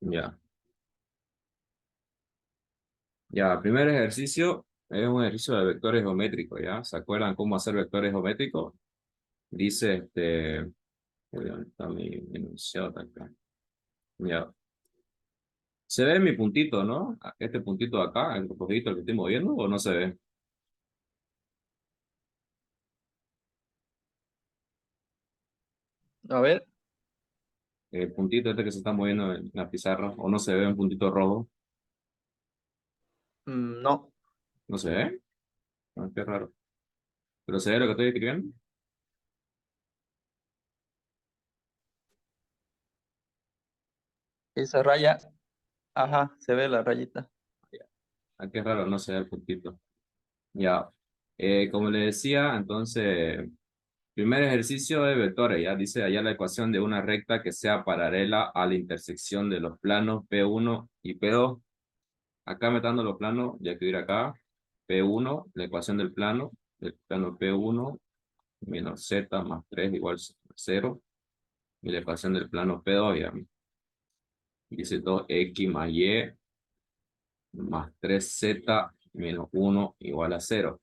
Ya. Ya, primer ejercicio es un ejercicio de vectores geométricos, ¿ya? ¿Se acuerdan cómo hacer vectores geométricos? Dice, uy, ¿dónde está mi enunciado? Está acá. Ya. Se ve mi puntito, ¿no? Este puntito de acá, el rojito, el que estoy moviendo, ¿o no se ve? A ver, El puntito este que se está moviendo en la pizarra, ¿o no se ve un puntito rojo? no, ¿No se ve? Ah, qué raro. ¿Pero se ve lo que estoy escribiendo? esa raya, ajá, se ve la rayita. Ya. Ah, qué raro, no se ve el puntito. Ya. Como le decía, entonces, primer ejercicio de vectores, ya dice allá la ecuación de una recta que sea paralela a la intersección de los planos P1 y P2. Acá metando los planos, ya que ir acá, P1, la ecuación del plano P1 menos Z más 3 igual 0, y la ecuación del plano P2, ya, dice 2x más y más 3z menos 1 igual a 0.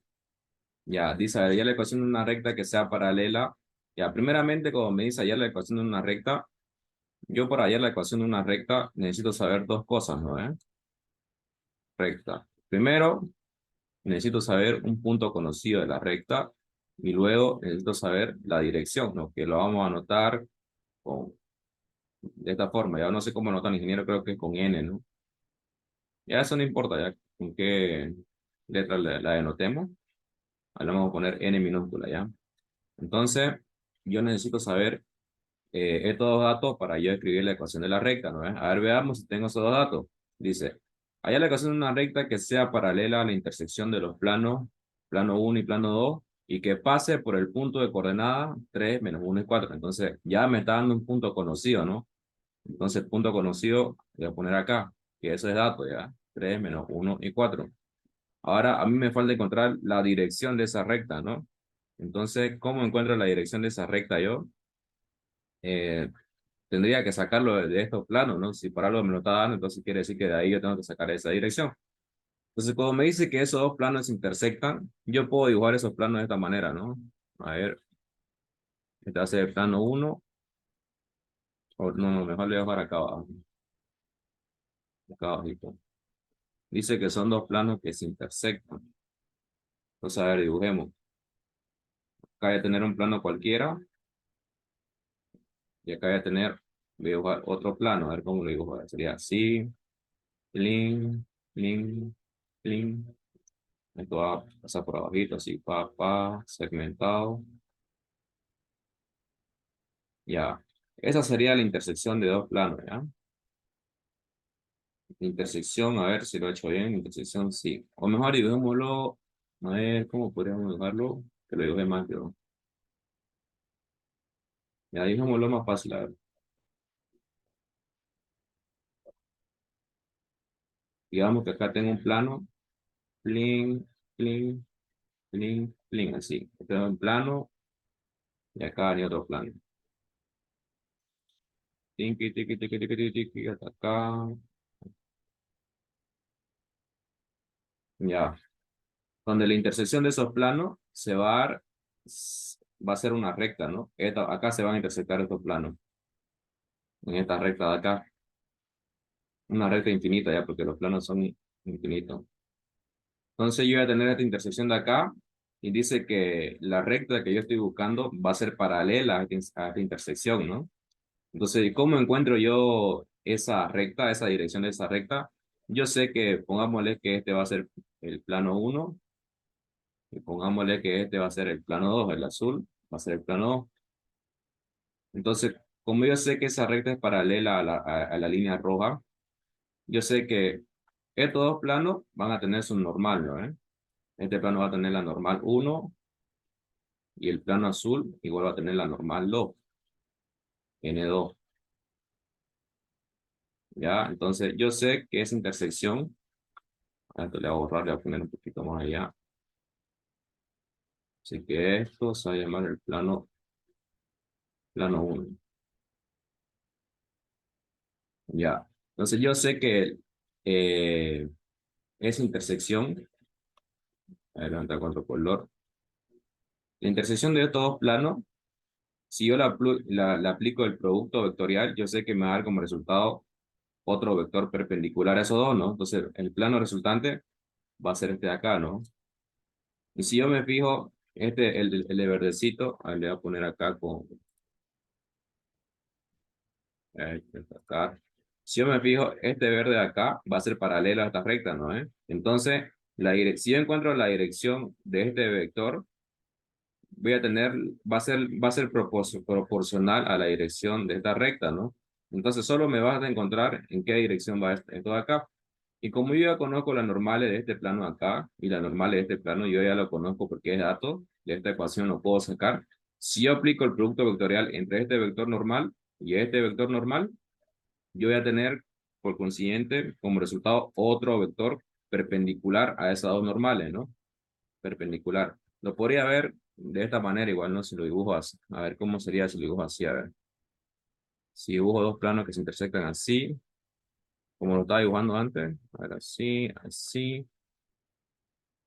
Ya, dice allá la ecuación de una recta que sea paralela. Ya, primeramente, como me dice allá la ecuación de una recta, yo por hallar la ecuación de una recta necesito saber dos cosas, ¿no? Recta. Primero, necesito saber un punto conocido de la recta y luego necesito saber la dirección, ¿no? Que lo vamos a anotar con, de esta forma. Ya no sé cómo anotar ingeniero, creo que con N, ¿no? Ya eso no importa, ya con qué letra la denotemos. Ahí le vamos a poner N minúscula, ¿ya? Entonces, yo necesito saber estos dos datos para yo escribir la ecuación de la recta, ¿no? A ver, veamos si tengo esos dos datos. Dice, haya la ecuación de una recta que sea paralela a la intersección de los planos, plano uno y plano 2 y que pase por el punto de coordenada 3 menos 1 y 4. Entonces, ya me está dando un punto conocido, ¿no? Entonces, punto conocido, voy a poner acá, que eso es dato, ¿ya? 3 menos 1 y 4. Ahora, a mí me falta encontrar la dirección de esa recta, ¿no? Entonces, ¿cómo encuentro la dirección de esa recta yo? Eh, Tendría que sacarlo de estos planos, ¿no? Si por algo me lo está dando, entonces quiere decir que de ahí yo tengo que sacar esa dirección. Entonces, cuando me dice que esos dos planos se intersectan, yo puedo dibujar esos planos de esta manera, ¿no? A ver, este hace el plano uno, o no, no, mejor le voy a dejar acá abajo, acá abajito. Dice que son dos planos que se intersectan. Entonces, a ver, dibujemos. Acá voy a tener un plano cualquiera, y acá voy a tener, voy a dibujar otro plano, a ver cómo lo dibujo. Sería así, plin, plin, plin. Esto va a pasar por abajito, así, segmentado. Ya. Esa sería la intersección de dos planos, ¿ya? Intersección, a ver si lo he hecho bien. Intersección, sí. O mejor dibujémoslo. A ver, ¿cómo podríamos dibujarlo? Que lo dibujé más yo. Ya, dibujémoslo más fácil, a ver. Digamos que acá tengo un plano. Plin, plin, plin, plin, así. Este es un plano y acá hay otro plano. Tinki, tiki, tiki, tiki, tiki, tiki, hasta acá. Ya. Donde la intersección de esos planos se va a dar, va a ser una recta, ¿no? Acá se van a intersectar estos planos, en esta recta de acá, una recta infinita ya, porque los planos son infinitos. Entonces yo voy a tener esta intersección de acá y dice que la recta que yo estoy buscando va a ser paralela a esta intersección, ¿no? Entonces, ¿cómo encuentro yo esa recta, esa dirección de esa recta? Yo sé que pongámosle que este va a ser el plano uno. Y pongámosle que este va a ser el plano 2, el azul va a ser el plano 2. Entonces, como yo sé que esa recta es paralela a la línea roja, yo sé que estos dos planos van a tener su normal, ¿no? Este plano va a tener la normal uno y el plano azul igual va a tener la normal 2, N2. ¿Ya? Entonces, yo sé que esa intersección, esto le voy a borrar, le voy a poner un poquito más allá. Así que esto se va a llamar el plano uno. Ya. Entonces yo sé que esa intersección, adelante con otro color, la intersección de estos dos planos, si yo la aplico el producto vectorial, yo sé que me va a dar como resultado otro vector perpendicular a esos dos, ¿no? Entonces el plano resultante va a ser este de acá, ¿no? Y si yo me fijo, el de verdecito, ahí le voy a poner acá con, acá. Si yo me fijo, este verde de acá va a ser paralelo a esta recta, ¿no? Entonces, si yo encuentro la dirección de este vector, voy a tener, va a ser proporcional a la dirección de esta recta, ¿no? Entonces, solo me vas a encontrar en qué dirección va esto de acá. Y como yo ya conozco las normales de este plano acá y las normales de este plano, yo ya lo conozco porque es dato, de esta ecuación lo puedo sacar. Si yo aplico el producto vectorial entre este vector normal y este vector normal, yo voy a tener, por consiguiente, como resultado otro vector perpendicular a esas dos normales, ¿no? Perpendicular. Lo podría ver de esta manera, igual, ¿no? Si lo dibujo así. A ver cómo sería si lo dibujo así, a ver. Si dibujo dos planos que se intersectan así, como lo estaba dibujando antes, a ver, así, así.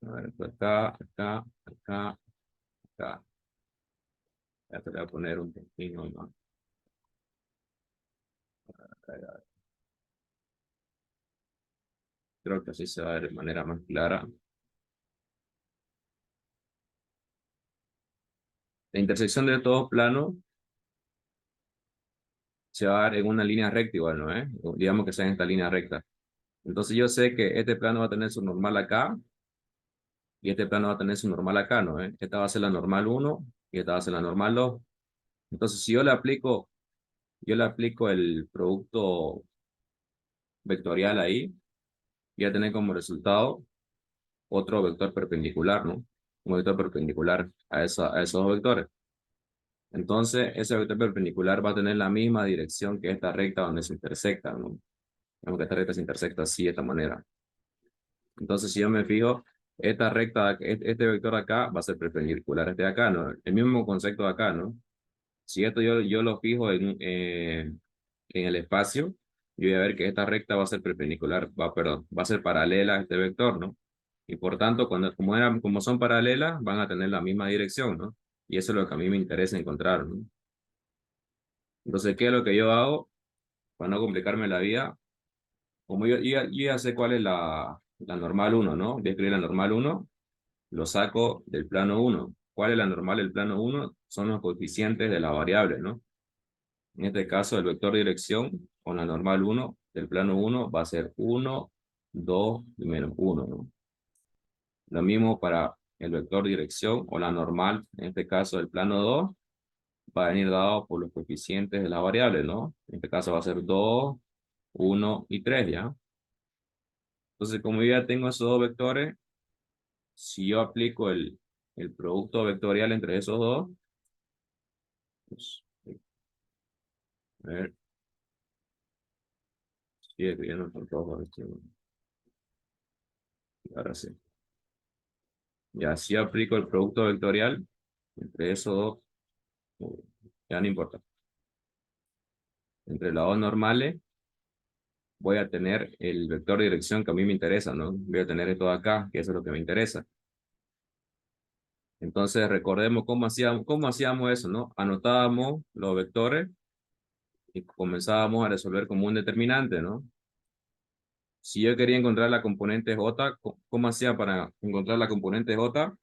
A ver, esto acá, acá, acá, acá. Ya te voy a poner un poquito más. Creo que así se va a ver de manera más clara. La intersección de todos planos se va a dar en una línea recta igual, ¿no? Digamos que sea en esta línea recta. Entonces yo sé que este plano va a tener su normal acá y este plano va a tener su normal acá, ¿no? Esta va a ser la normal uno y esta va a ser la normal 2. Entonces si yo le aplico el producto vectorial ahí, voy a tener como resultado otro vector perpendicular, ¿no? Un vector perpendicular a esos dos vectores. Entonces, ese vector perpendicular va a tener la misma dirección que esta recta donde se intersecta, ¿no? Aunque esta recta se intersecta así, de esta manera. Entonces, si yo me fijo, esta recta, este vector de acá va a ser perpendicular a este de acá, ¿no? El mismo concepto de acá, ¿no? Si esto yo lo fijo en el espacio, yo voy a ver que esta recta va a ser perpendicular, perdón, va a ser paralela a este vector, ¿no? Y por tanto, como son paralelas, van a tener la misma dirección, ¿no? Y eso es lo que a mí me interesa encontrar, ¿no? Entonces, ¿qué es lo que yo hago para no complicarme la vida? Como yo ya sé cuál es la normal uno, ¿no? Voy a escribir la normal uno, lo saco del plano uno. ¿Cuál es la normal del plano uno? Son los coeficientes de la variable, ¿no? En este caso, el vector dirección con la normal uno del plano uno va a ser uno, 2 y menos uno, ¿no? Lo mismo para el vector dirección o la normal, en este caso del plano 2 va a venir dado por los coeficientes de la variable, ¿no? En este caso va a ser 2, 1 y 3, ¿ya? Entonces, como yo ya tengo esos dos vectores, si yo aplico el producto vectorial entre esos dos, pues, a ver, sigue escribiendo por todos los ahora sí. Ya, si yo aplico el producto vectorial entre esos dos, ya no importa. Entre las dos normales, voy a tener el vector de dirección que a mí me interesa, ¿no? Voy a tener esto de acá, que eso es lo que me interesa. Entonces, recordemos cómo hacíamos eso, ¿no? Anotábamos los vectores y comenzábamos a resolver como un determinante, ¿no? Si yo quería encontrar la componente J, ¿cómo hacía para encontrar la componente J?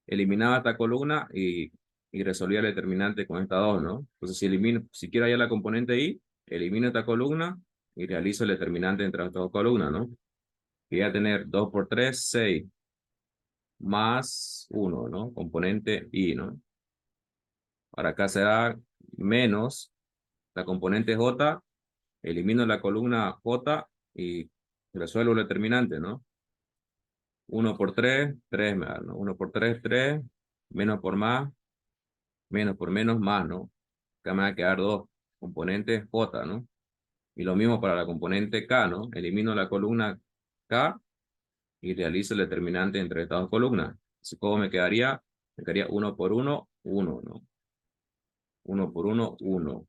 Eliminaba esta columna y resolvía el determinante con esta dos, ¿no? Entonces, si quiero hallar la componente I, elimino esta columna y realizo el determinante entre estas dos columnas, ¿no? Y voy a tener 2 por 3, 6, más 1, ¿no? Componente I, ¿no? Ahora acá será menos la componente J, elimino la columna J y resuelvo el determinante, ¿no? 1 por 3, 3 me da, ¿no? 1 por 3, 3, menos por más, menos por menos, más, ¿no? Acá me va a quedar 2 componentes J, ¿no? Y lo mismo para la componente K, ¿no? Elimino la columna K y realizo el determinante entre estas dos columnas. Así como me quedaría, 1 por 1, 1, ¿no? 1 por 1, 1.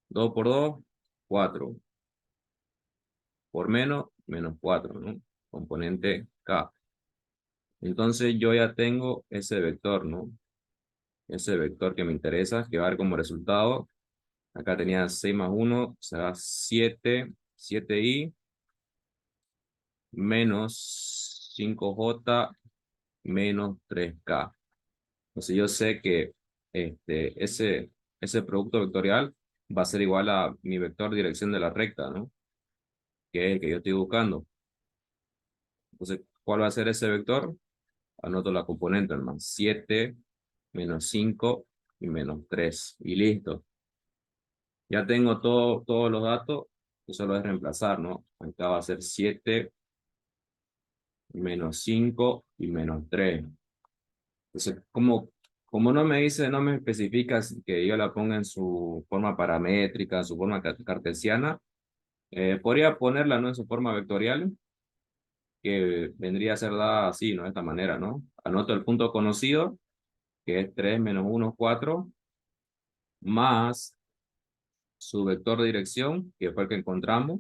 2 por 2, 4. por menos, menos 4, ¿no? Componente K. Entonces yo ya tengo ese vector, ¿no? Ese vector que me interesa, que va a dar como resultado. Acá tenía 6 más 1, será 7, 7i menos 5j menos 3k. Entonces yo sé que ese producto vectorial va a ser igual a mi vector dirección de la recta, ¿no? Que es el que yo estoy buscando. Entonces, ¿cuál va a ser ese vector? Anoto la componente, hermano. 7 menos 5 y menos 3. Y listo. Ya tengo todos los datos. Y solo es reemplazar, ¿no? Acá va a ser 7 menos 5 y menos 3. Entonces, como no me dice, no me especifica que yo la ponga en su forma paramétrica, en su forma cartesiana, podría ponerla, ¿no? En su forma vectorial, que vendría a ser dada así, ¿no? De esta manera, ¿no? Anoto el punto conocido, que es 3 menos 1, 4, más su vector de dirección, que fue el que encontramos,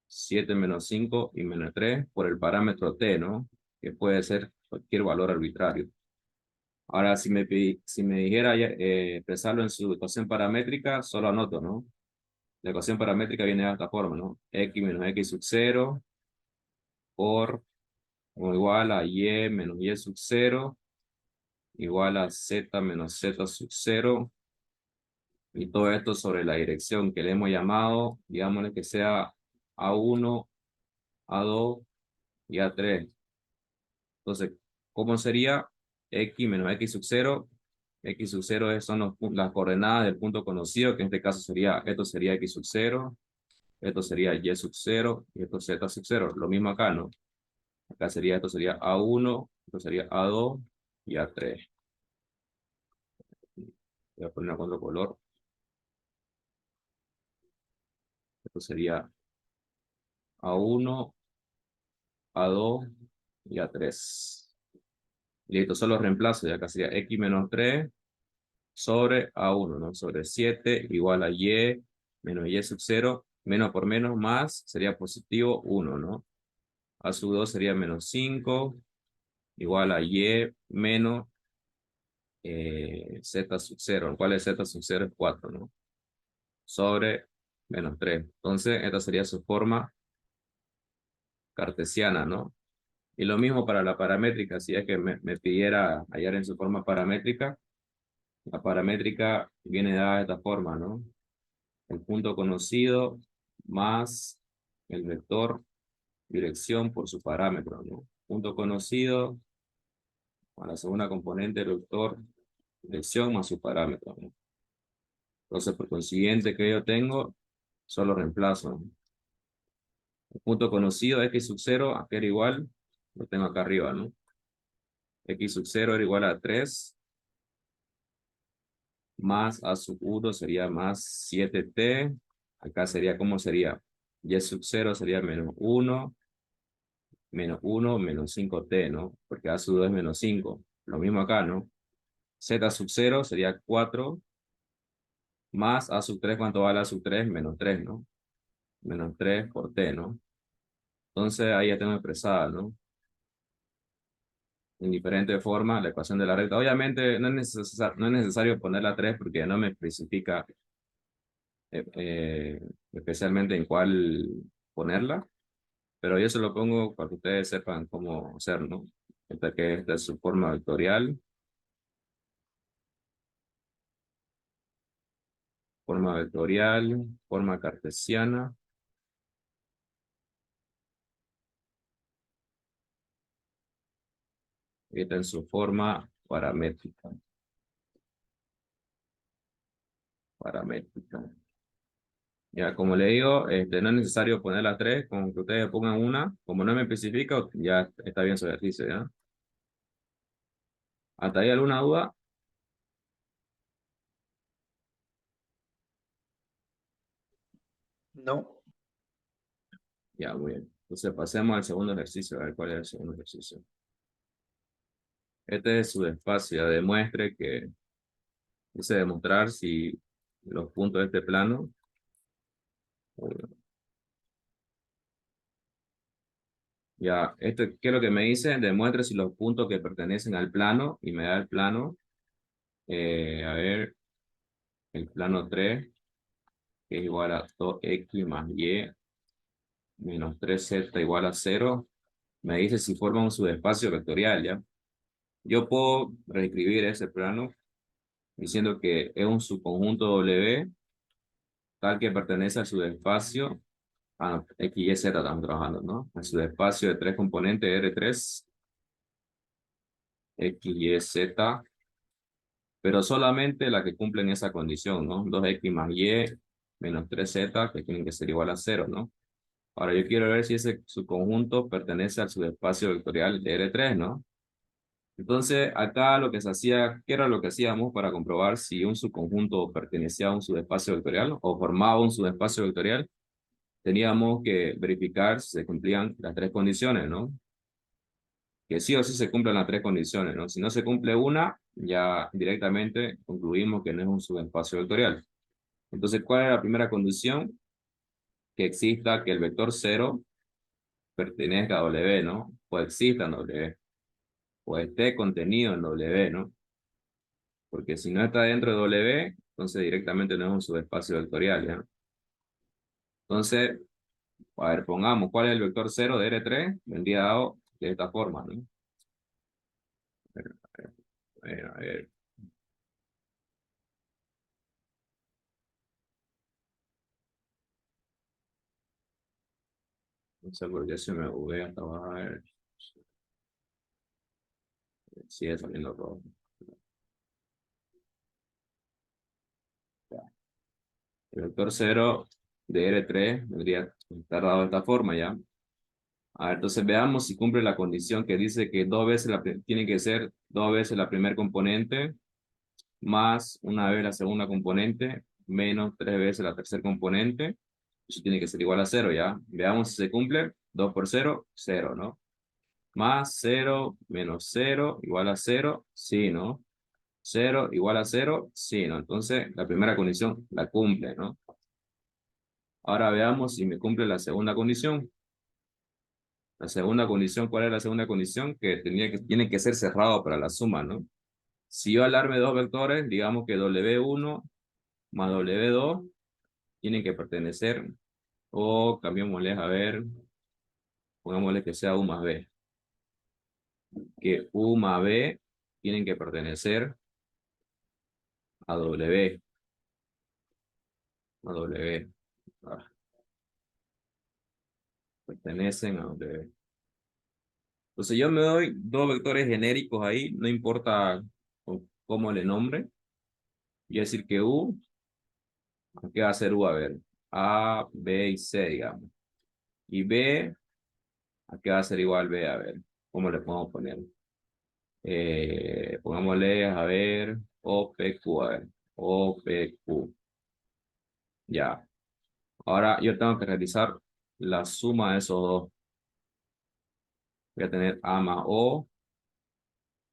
7 menos 5 y menos 3, por el parámetro t, ¿no? Que puede ser cualquier valor arbitrario. Ahora, si me dijera expresarlo en su ecuación paramétrica, solo anoto, ¿no? La ecuación paramétrica viene de esta forma, ¿no? X menos X sub 0 por o igual a Y menos Y sub 0 igual a Z menos Z sub 0 y todo esto sobre la dirección que le hemos llamado, digámosle que sea A1, A2 y A3. Entonces, ¿cómo sería? X menos X sub 0. X sub 0 son las coordenadas del punto conocido, que en este caso sería, esto sería X sub 0, esto sería Y sub 0 y esto Z sub 0. Lo mismo acá, ¿no? Acá sería, esto sería A1, esto sería A2 y A3. Voy a poner con otro color. Esto sería A1, A2 y A3. Listo, solo reemplazo, ya acá sería X menos 3 sobre A1, ¿no? Sobre 7 igual a Y menos Y sub 0, menos por menos más sería positivo 1, ¿no? A sub 2 sería menos 5 igual a Y menos Z sub 0, el cual es Z sub 0 es 4, ¿no? Sobre menos 3. Entonces, esta sería su forma cartesiana, ¿no? Y lo mismo para la paramétrica, si es que me pidiera hallar en su forma paramétrica, la paramétrica viene dada de esta forma, ¿no? El punto conocido más el vector dirección por su parámetro, ¿no? Punto conocido, a la segunda componente el vector dirección más su parámetro, ¿no? Entonces, por consiguiente que yo tengo, solo reemplazo, ¿no? El punto conocido x sub 0, acá era igual, lo tengo acá arriba, ¿no? X sub 0 era igual a 3, más a sub 1 sería más 7t, acá sería, ¿cómo sería? Y sub 0 sería menos 1, menos 5t, ¿no? Porque a sub 2 es menos 5. Lo mismo acá, ¿no? Z sub 0 sería 4, más a sub 3, ¿cuánto vale a sub 3? Menos 3, ¿no? Menos 3 por t, ¿no? Entonces ahí ya tengo expresada, ¿no? En diferentes formas la ecuación de la recta. Obviamente no es necesario poner la 3 porque no me especifica especialmente en cuál ponerla, pero yo se lo pongo para que ustedes sepan cómo hacer, ¿no? Esta es su forma vectorial, forma cartesiana, y esta en su forma paramétrica. Paramétrica. Ya, como le digo, no es necesario poner la 3, con que ustedes pongan una, como no me especifica, ya está bien su ejercicio, ¿ya? ¿Hasta ahí alguna duda? No. Ya, muy bien. Entonces pasemos al segundo ejercicio, a ver cuál es el segundo ejercicio. Este es su espacio, ya demuestre que dice demostrar si los puntos de este plano Ya, esto, ¿qué es lo que me dice? Demuestre si los puntos que pertenecen al plano, y me da el plano, a ver, el plano 3 que es igual a 2x más y menos 3z igual a 0. Me dice si forma un subespacio vectorial, ¿ya? Yo puedo reescribir ese plano diciendo que es un subconjunto W tal que pertenece al subespacio, no, X, Y, Z estamos trabajando, ¿no? Al subespacio de tres componentes R3, X, Y, Z, pero solamente la que cumplen esa condición, ¿no? 2x más y menos 3z, que tienen que ser igual a 0, ¿no? Ahora yo quiero ver si ese subconjunto pertenece al subespacio vectorial de R3, ¿no? Entonces, acá lo que se hacía, ¿qué era lo que hacíamos para comprobar si un subconjunto pertenecía a un subespacio vectorial o formaba un subespacio vectorial? Teníamos que verificar si se cumplían las tres condiciones, ¿no? Que sí o sí se cumplen las tres condiciones, ¿no? Si no se cumple una, ya directamente concluimos que no es un subespacio vectorial. Entonces, ¿cuál es la primera condición? Que exista que el vector cero pertenezca a W, ¿no? O exista en W, o esté contenido en W, ¿no? Porque si no está dentro de W, entonces directamente no es un subespacio vectorial, ¿ya? Entonces, a ver, pongamos, ¿cuál es el vector cero de R3? Vendría dado de esta forma, ¿no? A ver, no sé por qué se me buguea hasta a ver, sigue saliendo rojo. Ya. El vector cero de R3 vendría a estar dado de esta forma, ¿ya? A ver, entonces veamos si cumple la condición que dice que tiene que ser dos veces la primer componente más una vez la segunda componente menos tres veces la tercera componente. Eso tiene que ser igual a cero, ¿ya? Veamos si se cumple. 2 por cero, cero, ¿no? Más cero menos cero igual a cero, sí, ¿no? Cero igual a cero, sí, ¿no? Entonces, la primera condición la cumple, ¿no? Ahora veamos si me cumple la segunda condición. La segunda condición, ¿cuál es la segunda condición? Que tiene que ser cerrado para la suma, ¿no? Si yo alarme dos vectores, digamos que W1 más W2 tienen que pertenecer, o cambiémosles, a ver, pongámosle que sea U más B, que U más B tienen que pertenecer a W, a W, ah, pertenecen a W. Entonces yo me doy dos vectores genéricos ahí, no importa cómo le nombre, y decir que U, ¿qué va a ser U? A ver, A, B y C, digamos. Y B, ¿a qué va a ser igual B? A ver, ¿cómo le podemos poner? Pongámosle, a ver, OPQ, a ver, OPQ. Ya. Ahora yo tengo que realizar la suma de esos dos. Voy a tener A más O,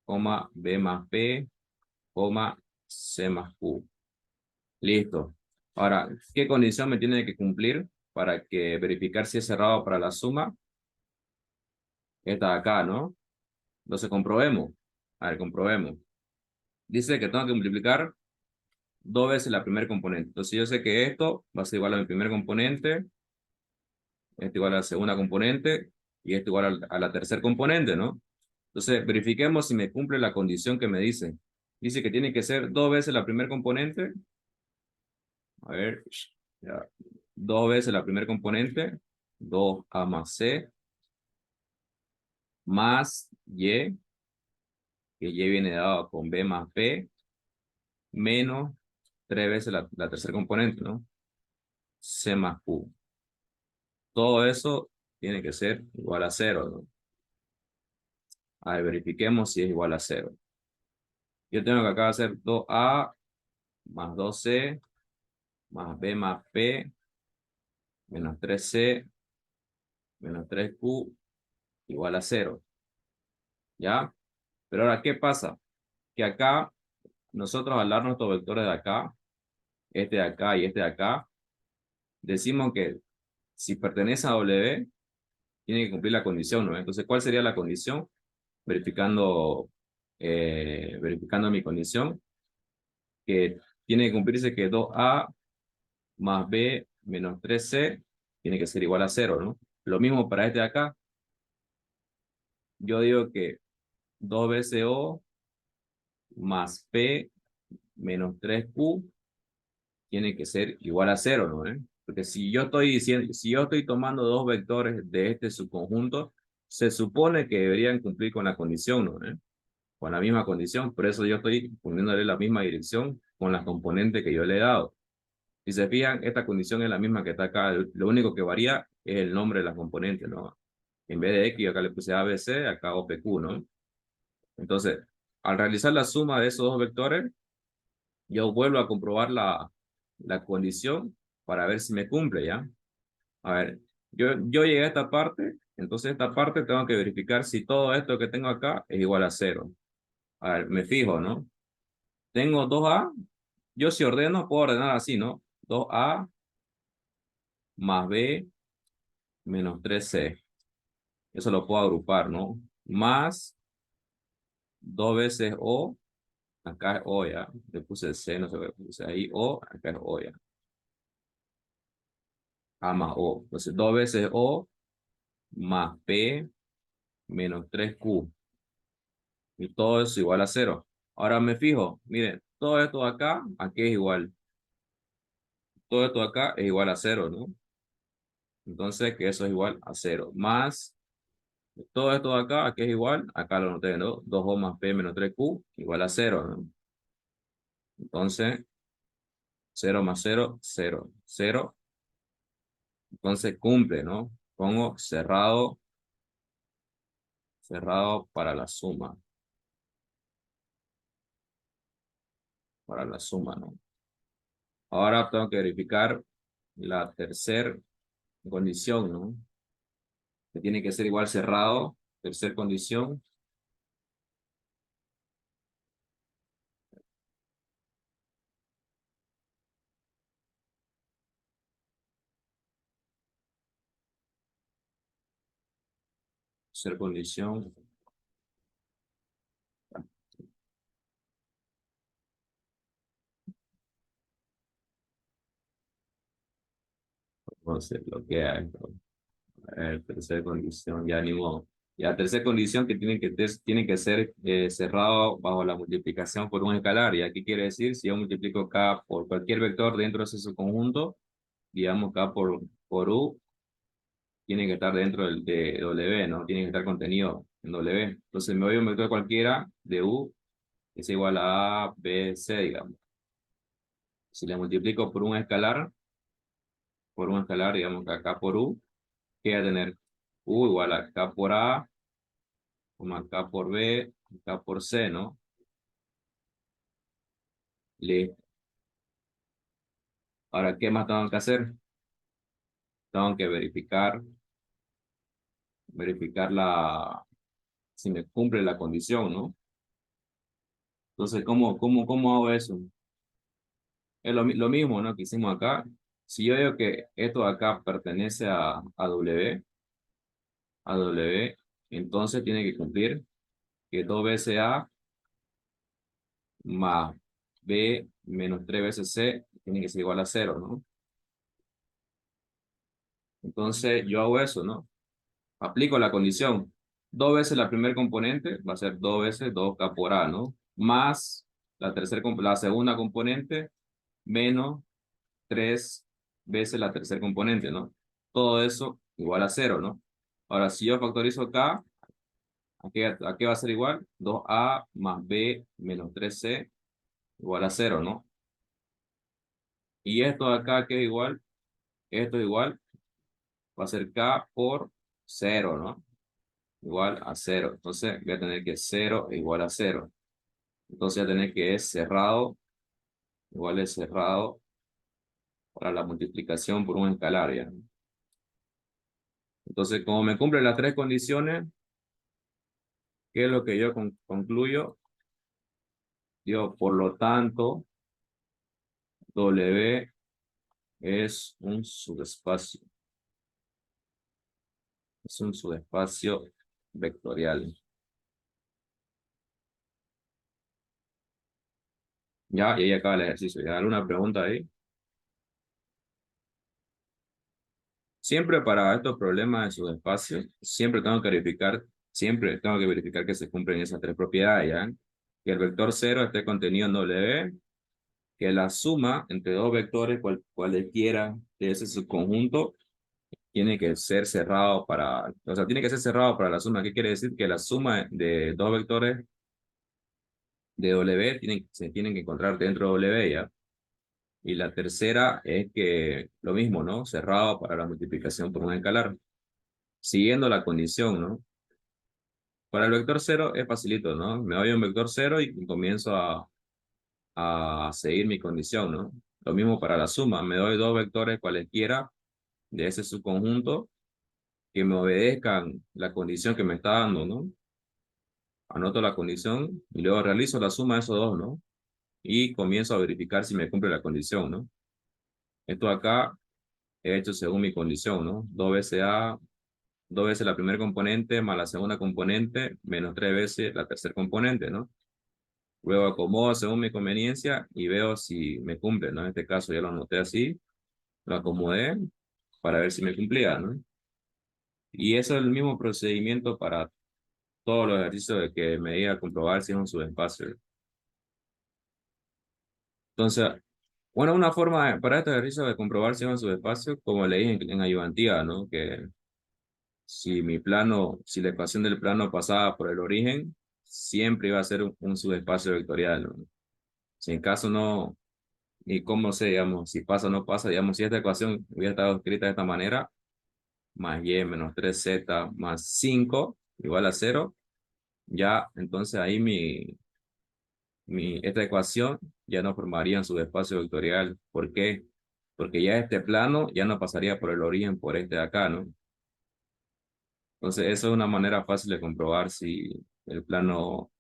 coma, B más P, coma, C más Q. Listo. Ahora, ¿qué condición me tiene que cumplir para que verificar si es cerrado para la suma? Esta de acá, ¿no? Entonces comprobemos. A ver, comprobemos. Dice que tengo que multiplicar dos veces la primer componente. Entonces yo sé que esto va a ser igual a mi primer componente, esto igual a la segunda componente y esto igual a la tercera componente, ¿no? Entonces verifiquemos si me cumple la condición que me dice. Dice que tiene que ser dos veces la primer componente. A ver, ya. Dos veces la primer componente, 2A más C, más Y, que Y viene dado con B más P, menos tres veces la tercera componente, ¿no? C más Q. Todo eso tiene que ser igual a cero, ¿no? A ver, verifiquemos si es igual a cero. Yo tengo que acá hacer 2A más 2C más B más P menos 3C menos 3Q igual a cero. ¿Ya? Pero ahora, ¿qué pasa? Que acá, nosotros al dar nuestros vectores de acá, este de acá y este de acá, decimos que si pertenece a W, tiene que cumplir la condición, ¿no? Entonces, ¿cuál sería la condición? Verificando, verificando mi condición, que tiene que cumplirse que 2A más B menos 3C tiene que ser igual a cero, ¿no? Lo mismo para este de acá. Yo digo que 2 veces O más P menos 3Q tiene que ser igual a cero, ¿no? Porque si yo estoy diciendo, si yo estoy tomando dos vectores de este subconjunto, se supone que deberían cumplir con la condición, ¿no? Con la misma condición. Por eso yo estoy poniéndole la misma dirección con las componentes que yo le he dado. Si se fijan, esta condición es la misma que está acá. Lo único que varía es el nombre de las componentes, ¿no? En vez de X, acá le puse ABC, acá OPQ, ¿no? Entonces, al realizar la suma de esos dos vectores, yo vuelvo a comprobar la condición para ver si me cumple, ¿ya? A ver, yo llegué a esta parte, entonces esta parte tengo que verificar si todo esto que tengo acá es igual a cero. A ver, me fijo, ¿no? Tengo 2A, yo si ordeno, puedo ordenar así, ¿no? 2A más B menos 3C. Eso lo puedo agrupar, ¿no? Más 2 veces O, acá es O ya, le puse C, no sé qué puse ahí, O, acá es O ya. A más O. Entonces 2 veces O más P menos 3Q. Y todo eso igual a cero. Ahora me fijo, miren, todo esto de acá, aquí es igual. Todo esto de acá es igual a cero, ¿no? Entonces que eso es igual a cero. Más todo esto de acá, aquí es igual, acá lo noté, ¿no? 2O más P menos 3Q igual a cero, ¿no? Entonces, cero más cero, cero. Cero, entonces cumple, ¿no? Pongo cerrado, cerrado para la suma, ¿no? Ahora tengo que verificar la tercera condición, ¿no? Que tiene que ser igual cerrado, tercera condición, tercera condición, no se bloquea esto. Tercera condición, ya ni modo. Ya, tercera condición que tiene que ser cerrado bajo la multiplicación por un escalar. ¿Y aquí quiere decir? Si yo multiplico K por cualquier vector dentro de ese subconjunto, digamos K por U, tiene que estar dentro de W, ¿no? Tiene que estar contenido en W. Entonces me voy a un vector cualquiera de U, que es igual a A, B, C, digamos. Si le multiplico por un escalar, digamos que K por U, ¿qué va a tener? U igual a K por A, como acá por B, acá por C, ¿no? Listo. Ahora, ¿qué más tengo que hacer? Tengo que verificar si me cumple la condición, ¿no? Entonces, ¿cómo hago eso? Es lo mismo, ¿no? Que hicimos acá. Si yo digo que esto de acá pertenece a W, entonces tiene que cumplir que 2 veces A más B menos 3 veces C tiene que ser igual a cero, ¿no? Entonces, yo hago eso, ¿no? Aplico la condición. 2 veces la primer componente va a ser 2 veces 2K por A, ¿no? Más la segunda componente menos 3 veces la tercera componente, ¿no? Todo eso igual a cero, ¿no? Ahora, si yo factorizo K, ¿a qué va a ser igual? 2A más B menos 3C igual a cero, ¿no? Y esto de acá, ¿qué es igual? Esto es igual, va a ser K por cero, ¿no? Igual a cero. Entonces voy a tener que cero es igual a cero. Entonces voy a tener que es cerrado, igual es cerrado para la multiplicación por un escalar, ¿ya? Entonces, como me cumplen las tres condiciones, ¿qué es lo que yo concluyo? Yo, por lo tanto, W es un subespacio. Es un subespacio vectorial. Ya, y ahí acaba el ejercicio. ¿Ya alguna pregunta ahí? Siempre para estos problemas de subespacio, siempre tengo que verificar que se cumplen esas tres propiedades, ¿ya? Que el vector cero esté contenido en W, que la suma entre dos vectores, cualesquiera de ese subconjunto, tiene que ser cerrado o sea, tiene que ser cerrado para la suma. ¿Qué quiere decir? Que la suma de dos vectores de W se tienen que encontrar dentro de W, ¿ya? Y la tercera es que lo mismo, ¿no? Cerrado para la multiplicación por un escalar, siguiendo la condición, ¿no? Para el vector cero es facilito, ¿no? Me doy un vector cero y comienzo a seguir mi condición, ¿no? Lo mismo para la suma, me doy dos vectores cualesquiera de ese subconjunto que me obedezcan la condición que me está dando, ¿no? Anoto la condición y luego realizo la suma de esos dos, ¿no? Y comienzo a verificar si me cumple la condición, ¿no? Esto acá he hecho según mi condición, ¿no? Dos veces la primera componente más la segunda componente menos tres veces la tercera componente, ¿no? Luego acomodo según mi conveniencia y veo si me cumple, ¿no? En este caso ya lo anoté así, lo acomodé para ver si me cumplía, ¿no? Y eso es el mismo procedimiento para todos los ejercicios de que me diga comprobar si es un subespacio. Entonces, bueno, una forma para este ejercicio de comprobar si es un subespacio, como le dije en ayudantiva, ¿no? Que si la ecuación del plano pasaba por el origen, siempre iba a ser un subespacio vectorial, ¿no? Si en caso no, y cómo sé, digamos, si pasa o no pasa, digamos, si esta ecuación hubiera estado escrita de esta manera, más y menos 3z más 5 igual a cero, ya, entonces ahí esta ecuación ya no formaría un subespacio vectorial. ¿Por qué? Porque ya este plano ya no pasaría por el origen por este de acá, ¿no? Entonces, eso es una manera fácil de comprobar si el plano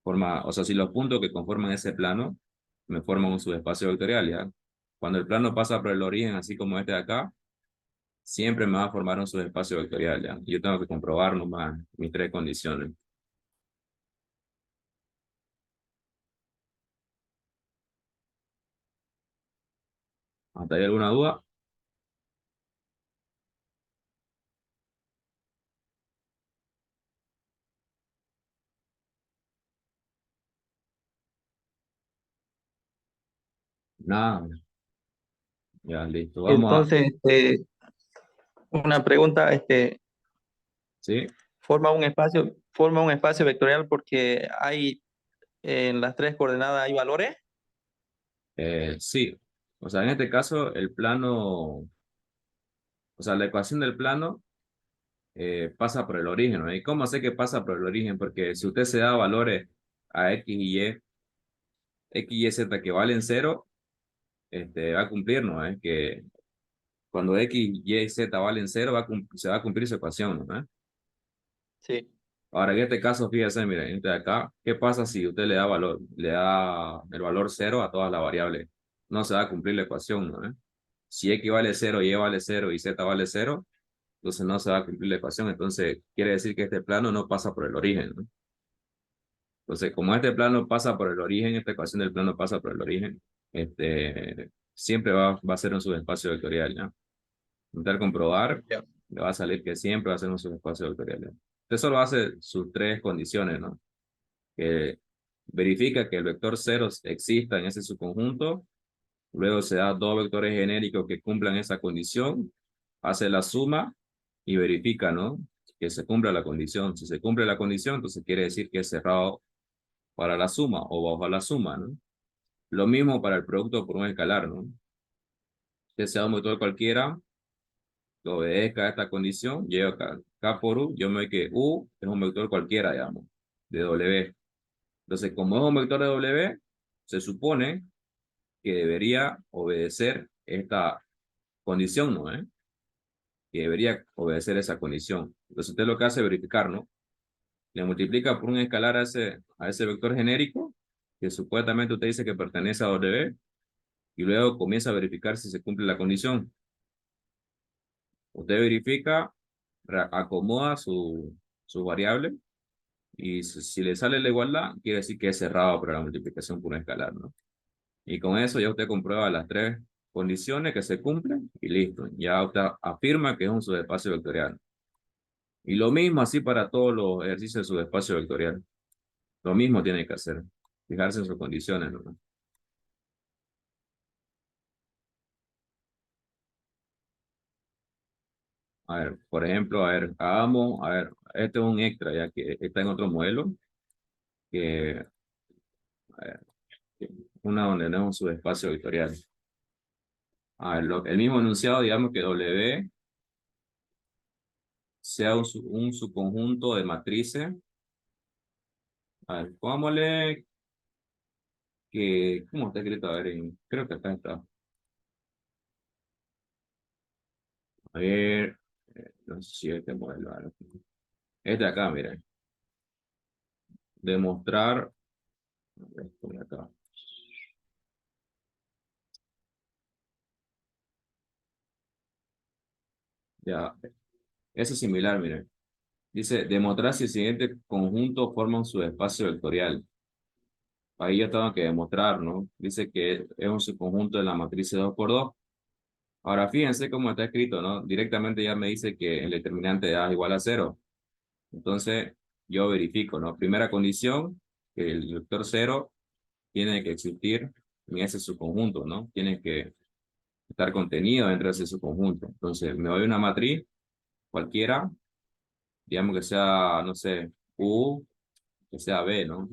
forma, o sea, si los puntos que conforman ese plano me forman un subespacio vectorial, ¿ya? Cuando el plano pasa por el origen, así como este de acá, siempre me va a formar un subespacio vectorial, ¿ya? Yo tengo que comprobar nomás mis tres condiciones. ¿Hasta ahí alguna duda? Nada, ya listo. Entonces, una pregunta, ¿Sí? forma un espacio vectorial porque hay en las tres coordenadas hay valores. Sí. O sea, en este caso, el plano, o sea, la ecuación del plano pasa por el origen, ¿no? ¿Y cómo sé que pasa por el origen? Porque si usted se da valores a X y Z que valen cero, va a cumplir, ¿no? Es que cuando X, Y, Z valen cero, se va a cumplir su ecuación, ¿no? Sí. Ahora, en este caso, fíjese, mire, este de acá, ¿qué pasa si usted le da el valor cero a todas las variables? No se va a cumplir la ecuación, ¿no? Si X vale cero, Y vale cero y Z vale cero, entonces no se va a cumplir la ecuación. Entonces, quiere decir que este plano no pasa por el origen, ¿no? Entonces, como este plano pasa por el origen, esta ecuación del plano pasa por el origen, siempre va a ser un subespacio vectorial, ¿ya? Intentar comprobar, Ya. le va a salir que siempre va a ser un subespacio vectorial, ¿ya? Usted solo hace sus tres condiciones, ¿no? Que verifica que el vector cero exista en ese subconjunto, luego se da dos vectores genéricos que cumplan esa condición, hace la suma y verifica, ¿no? Que se cumpla la condición. Si se cumple la condición, entonces quiere decir que es cerrado para la suma o bajo la suma, ¿no? Lo mismo para el producto por un escalar, ¿no? Que sea un vector cualquiera que obedezca a esta condición, llego acá, K por U, yo me doy que U es un vector cualquiera, digamos, de W. Entonces, como es un vector de W, se supone que debería obedecer esta condición, ¿no? Que debería obedecer esa condición. Entonces, usted lo que hace es verificar, ¿no? Le multiplica por un escalar a ese vector genérico, que supuestamente usted dice que pertenece a W, y luego comienza a verificar si se cumple la condición. Usted verifica acomoda su variable y si le sale la igualdad, quiere decir que es cerrado para la multiplicación por un escalar, ¿no? Y con eso ya usted comprueba las tres condiciones que se cumplen y listo. Ya usted afirma que es un subespacio vectorial. Y lo mismo así para todos los ejercicios de subespacio vectorial. Lo mismo tiene que hacer. Fijarse en sus condiciones, ¿no? A ver, por ejemplo, a ver, este es un extra, ya que está en otro modelo, que, a ver, que una donde no es un subespacio vectorial. A ver, el mismo enunciado, digamos que W sea un subconjunto de matrices. A ver, pongámosle que, ¿cómo está escrito? A ver, creo que acá está. A ver, no sé si este modelo. A ver, este de acá, miren. Demostrar, a ver, por acá. Ya, eso es similar, miren. Dice, demostrar si el siguiente conjunto forma un subespacio vectorial. Ahí yo tengo que demostrar, ¿no? Dice que es un subconjunto de la matriz de 2 por 2. Ahora fíjense cómo está escrito, ¿no? Directamente ya me dice que el determinante de A es igual a cero. Entonces, yo verifico, ¿no? Primera condición, que el vector cero tiene que existir en ese subconjunto, ¿no? Tiene que estar contenido dentro de ese subconjunto. Entonces, me doy una matriz cualquiera, digamos que sea, no sé, U, que sea B, ¿no?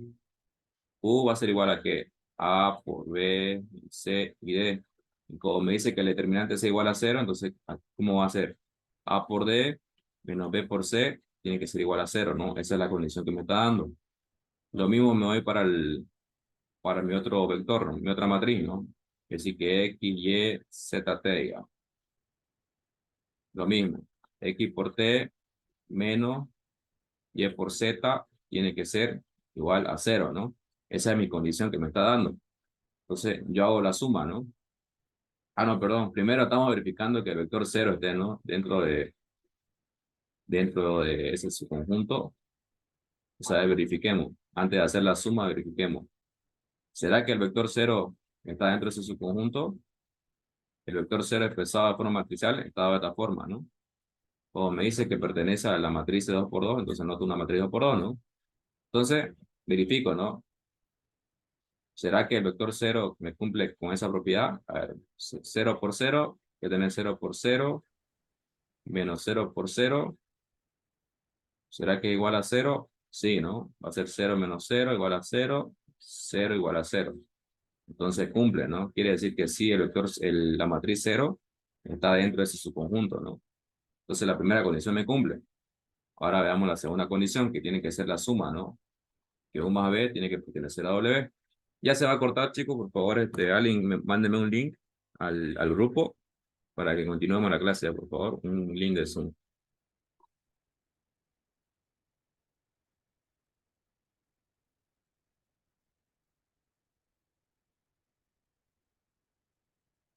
U va a ser igual a que A por B, C y D. Y como me dice que el determinante es igual a cero, entonces, ¿cómo va a ser? A por D menos B por C tiene que ser igual a cero, ¿no? Esa es la condición que me está dando. Lo mismo me doy para mi otro vector, ¿no? Mi otra matriz, ¿no? Que sí que X, Y, Z, T, digamos. Lo mismo. X por T menos Y por Z tiene que ser igual a cero, ¿no? Esa es mi condición que me está dando. Entonces, yo hago la suma, ¿no? Ah, no, perdón. Primero estamos verificando que el vector cero esté, ¿no? Dentro de ese subconjunto. O sea, verifiquemos. Antes de hacer la suma, verifiquemos. ¿Será que el vector cero está dentro de ese subconjunto? El vector cero expresado de forma matricial está de esta forma, ¿no? O me dice que pertenece a la matriz de 2 por 2, entonces noto una matriz 2 por 2, ¿no? Entonces, verifico, ¿no? ¿Será que el vector cero me cumple con esa propiedad? A ver, cero por cero, que tener cero por cero, menos cero por cero. ¿Será que igual a cero? Sí, ¿no? Va a ser cero menos cero igual a cero, cero igual a cero. Entonces cumple, ¿no? Quiere decir que sí, la matriz cero está dentro de ese subconjunto, ¿no? Entonces la primera condición me cumple. Ahora veamos la segunda condición, que tiene que ser la suma, ¿no? Que U más B tiene que pertenecer a W. Ya se va a cortar, chicos, por favor, alguien mándeme un link al grupo para que continuemos la clase, por favor, un link de Zoom.